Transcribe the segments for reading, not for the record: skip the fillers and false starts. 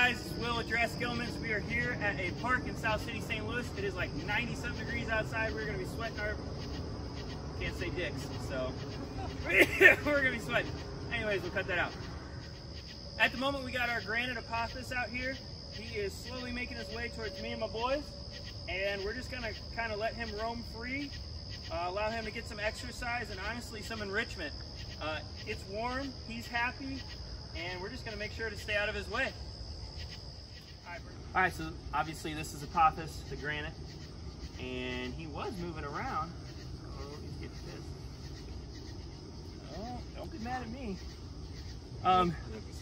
guys, it's Will at Jurassic Elements. We are here at a park in South City, St. Louis. It is like 90-something degrees outside. We're going to be sweating our, can't say dicks, so we're going to be sweating. Anyways, we'll cut that out. At the moment, we got our granite apophis out here. He is slowly making his way towards me and my boys, and we're just going to kind of let him roam free, allow him to get some exercise and honestly some enrichment. It's warm, he's happy, and we're just going to make sure to stay out of his way. All right, so obviously this is Apophis, the granite, and he was moving around. Oh, he's getting pissed. Oh, don't be mad at me.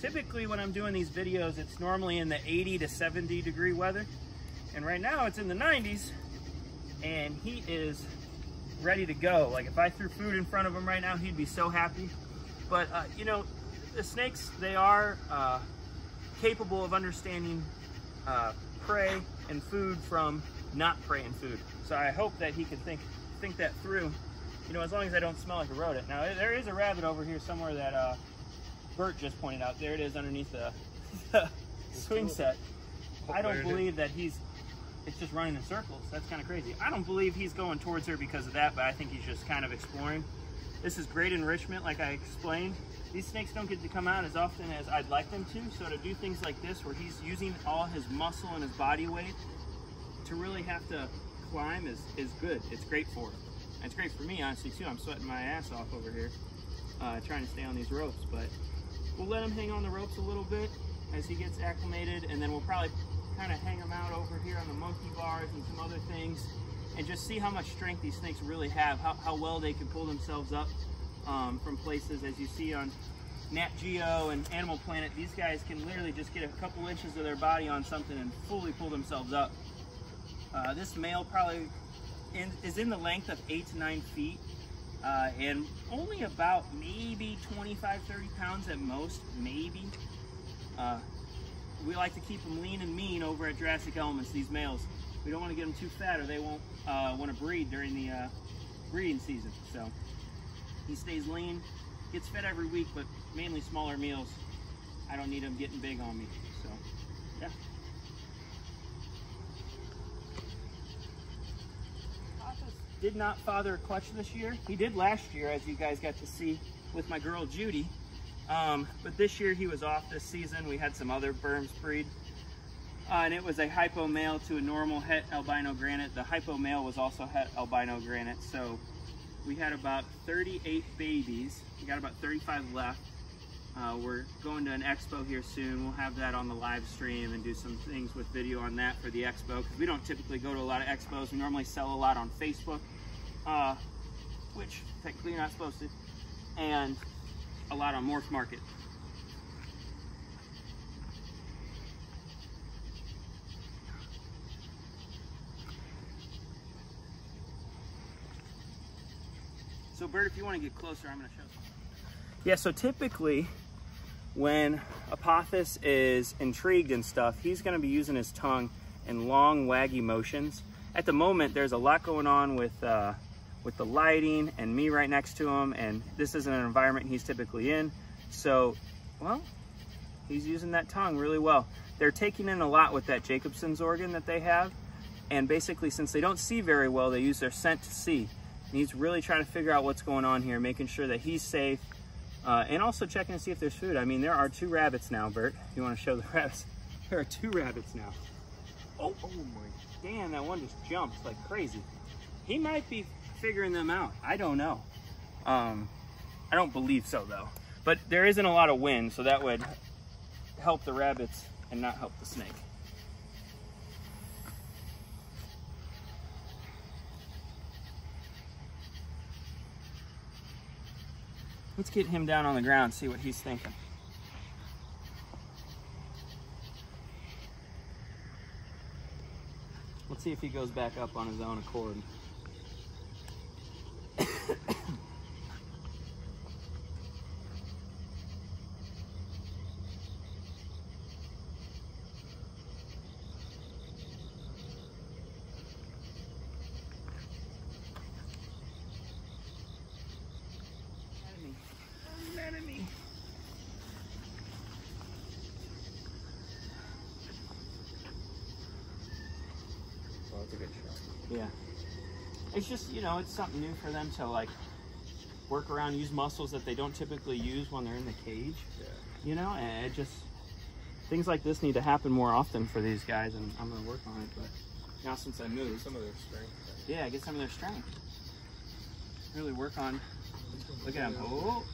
Typically when I'm doing these videos, it's normally in the 80 to 70 degree weather, and right now it's in the 90s, and he is ready to go. Like if I threw food in front of him right now, he'd be so happy. But you know, the snakes, they are capable of understanding prey and food from not prey and food. So I hope that he can think that through, you know, as long as I don't smell like a rodent. Now there is a rabbit over here somewhere that Bert just pointed out. There it is underneath the swing set. I don't believe that it's just running in circles. That's kind of crazy. I don't believe he's going towards her because of that, but I think he's just kind of exploring. This is great enrichment, like I explained. These snakes don't get to come out as often as I'd like them to, so to do things like this where he's using all his muscle and his body weight to really have to climb is good. It's great for him. And it's great for me, honestly, too. I'm sweating my ass off over here trying to stay on these ropes, but we'll let him hang on the ropes a little bit as he gets acclimated, and then we'll probably kind of hang him out over here on the monkey bars and some other things, and just see how much strength these snakes really have, how well they can pull themselves up from places. As you see on Nat Geo and Animal Planet, these guys can literally just get a couple inches of their body on something and fully pull themselves up. This male probably is in the length of 8 to 9 feet and only about maybe 25, 30 pounds at most, maybe. We like to keep them lean and mean over at Jurassic Elements, these males. We don't want to get them too fat or they won't want to breed during the breeding season. So he stays lean, gets fed every week, but mainly smaller meals. I don't need him getting big on me, so yeah. Apophis did not father a clutch this year. He did last year, as you guys got to see with my girl Judy. But this year he was off this season. We had some other berms breed. And it was a hypo male to a normal het albino granite. The hypo male was also het albino granite. So we had about 38 babies. We got about 35 left. We're going to an expo here soon. We'll have that on the live stream and do some things with video on that for the expo, because we don't typically go to a lot of expos. We normally sell a lot on Facebook, which technically you're not supposed to, and a lot on Morph Market. So Bert, if you want to get closer, I'm going to show you. Yeah, so typically when Apophis is intrigued and stuff, he's going to be using his tongue in long waggy motions. At the moment, there's a lot going on with the lighting and me right next to him, and this isn't an environment he's typically in. So, well, he's using that tongue really well. They're taking in a lot with that Jacobson's organ that they have, and basically since they don't see very well, they use their scent to see. And he's really trying to figure out what's going on here, making sure that he's safe, and also checking to see if there's food. I mean, there are 2 rabbits now, Bert. You want to show the rabbits? There are 2 rabbits now. Oh my, damn, that one just jumped like crazy. He might be figuring them out. I don't know. I don't believe so though. But there isn't a lot of wind, so that would help the rabbits and not help the snake. Let's get him down on the ground, see what he's thinking. Let's see if he goes back up on his own accord. It's a good show. Yeah. It's just, you know, it's something new for them to like work around, use muscles that they don't typically use when they're in the cage. Yeah. You know, and it just, things like this need to happen more often for these guys, and I'm going to work on it. But now since I moved, Some of their strength. yeah, get some of their strength. Really work on, look at him. Oh,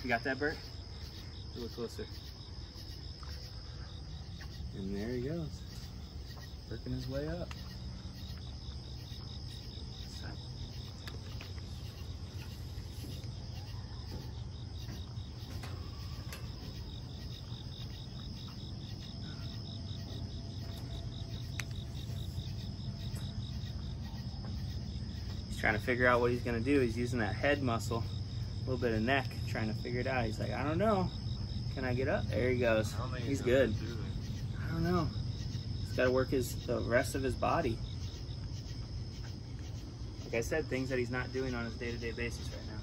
you got that, Bert? A little closer. And there he goes, working his way up. Trying to figure out what he's gonna do. He's using that head muscle, a little bit of neck, trying to figure it out. He's like, I don't know. Can I get up? There he goes. He's good. I don't know. He's got to work the rest of his body. Like I said, things that he's not doing on his day-to-day basis right now.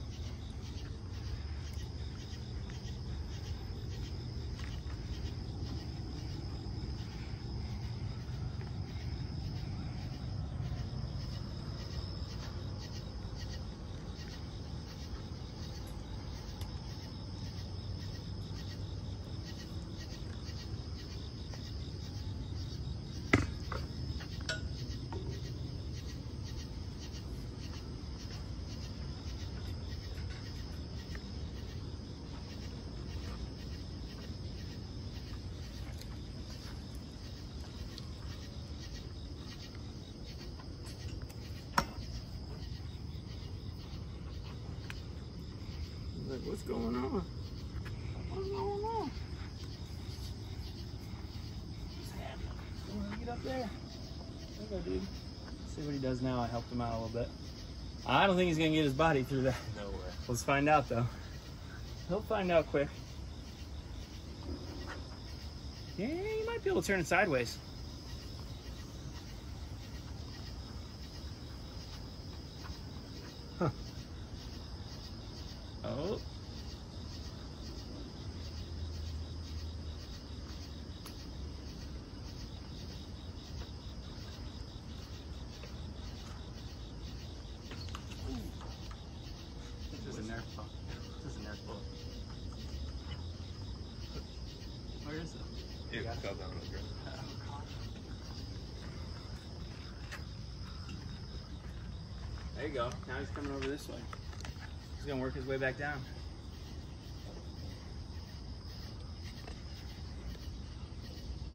Like, what's going on? What's going on? Get up there. There you go, dude. See what he does now. I helped him out a little bit. I don't think he's gonna get his body through that. No way. Let's find out though. He'll find out quick. Yeah, you might be able to turn it sideways. Huh. Oh. This is a Nerf ball. This is a Nerf ball. Where is it? It fell down on the ground. There you go. Now he's coming over this way. He's gonna work his way back down.